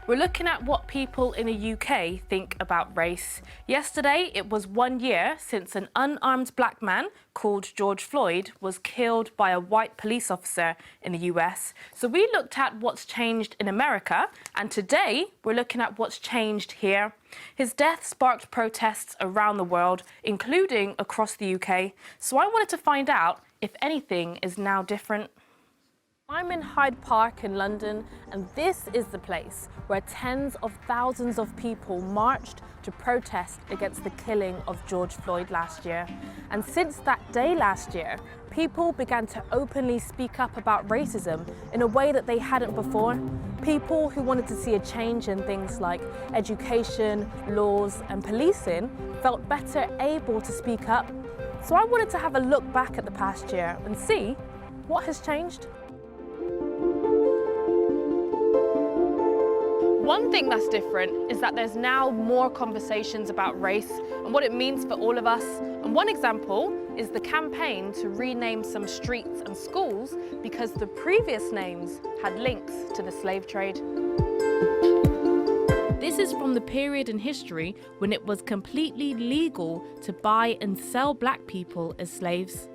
We're looking at what people in the UK think about race. Yesterday, it was 1 year since an unarmed black man called George Floyd was killed by a white police officer in the US. So we looked at what's changed in America, and today we're looking at what's changed here. His death sparked protests around the world, including across the UK. So I wanted to find out if anything is now different. I'm in Hyde Park in London, and this is the place where tens of thousands of people marched to protest against the killing of George Floyd last year. And since that day last year, people began to openly speak up about racism in a way that they hadn't before. People who wanted to see a change in things like education, laws, and policing felt better able to speak up. So I wanted to have a look back at the past year and see what has changed. One thing that's different is that there's now more conversations about race and what it means for all of us. And one example is the campaign to rename some streets and schools because the previous names had links to the slave trade. This is from the period in history when it was completely legal to buy and sell black people as slaves.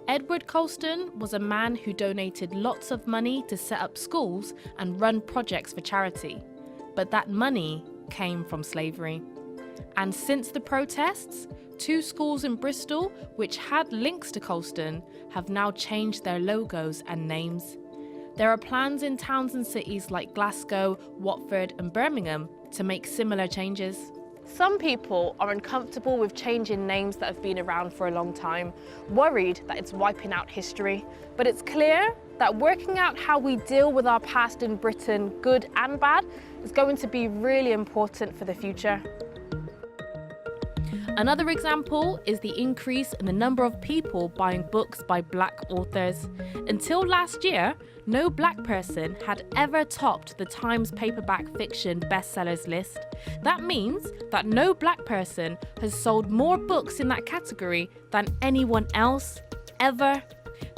Edward Colston was a man who donated lots of money to set up schools and run projects for charity. But that money came from slavery. And since the protests, 2 schools in Bristol, which had links to Colston, have now changed their logos and names. There are plans in towns and cities like Glasgow, Watford and Birmingham to make similar changes. Some people are uncomfortable with changing names that have been around for a long time, worried that it's wiping out history. But it's clear that working out how we deal with our past in Britain, good and bad, is going to be really important for the future. Another example is the increase in the number of people buying books by black authors. Until last year, no black person had ever topped the Times paperback fiction bestsellers list. That means that no black person has sold more books in that category than anyone else, ever.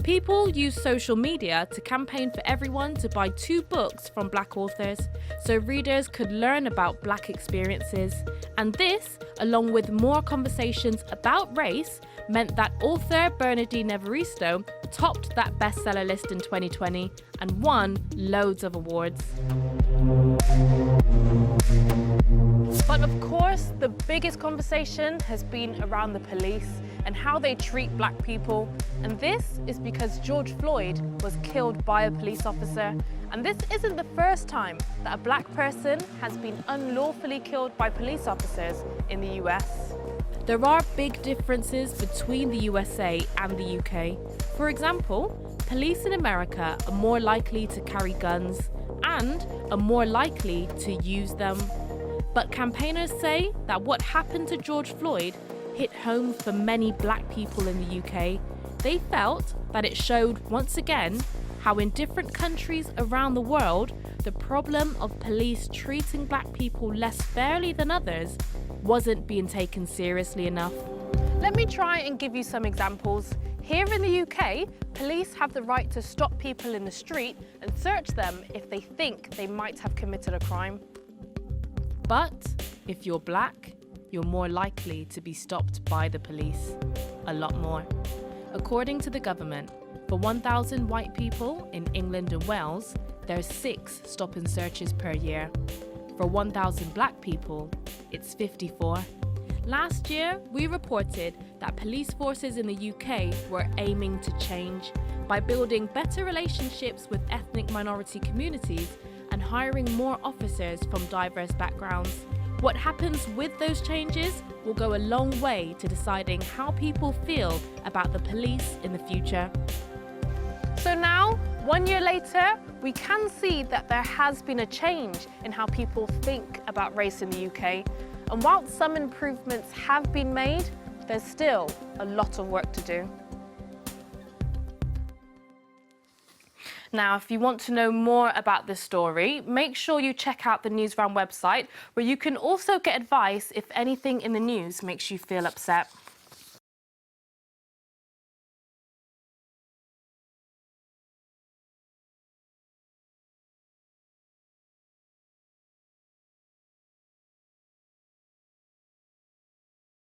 People use social media to campaign for everyone to buy 2 books from black authors, so readers could learn about black experiences. And this, along with more conversations about race, meant that author Bernardine Evaristo topped that bestseller list in 2020 and won loads of awards. But of course, the biggest conversation has been around the police and how they treat black people. And this is because George Floyd was killed by a police officer. And this isn't the first time that a black person has been unlawfully killed by police officers in the US. There are big differences between the USA and the UK. For example, police in America are more likely to carry guns and are more likely to use them. But campaigners say that what happened to George Floyd hit home for many black people in the UK. They felt that it showed once again how in different countries around the world, the problem of police treating black people less fairly than others wasn't being taken seriously enough. Let me try and give you some examples. Here in the UK, police have the right to stop people in the street and search them if they think they might have committed a crime. But if you're black, you're more likely to be stopped by the police, a lot more. According to the government, for 1,000 white people in England and Wales, there's 6 stop and searches per year. For 1,000 black people, it's 54. Last year, we reported that police forces in the UK were aiming to change by building better relationships with ethnic minority communities and hiring more officers from diverse backgrounds. What happens with those changes will go a long way to deciding how people feel about the police in the future. So now, 1 year later, we can see that there has been a change in how people think about race in the UK. And while some improvements have been made, there's still a lot of work to do. Now, if you want to know more about this story, make sure you check out the Newsround website, where you can also get advice if anything in the news makes you feel upset.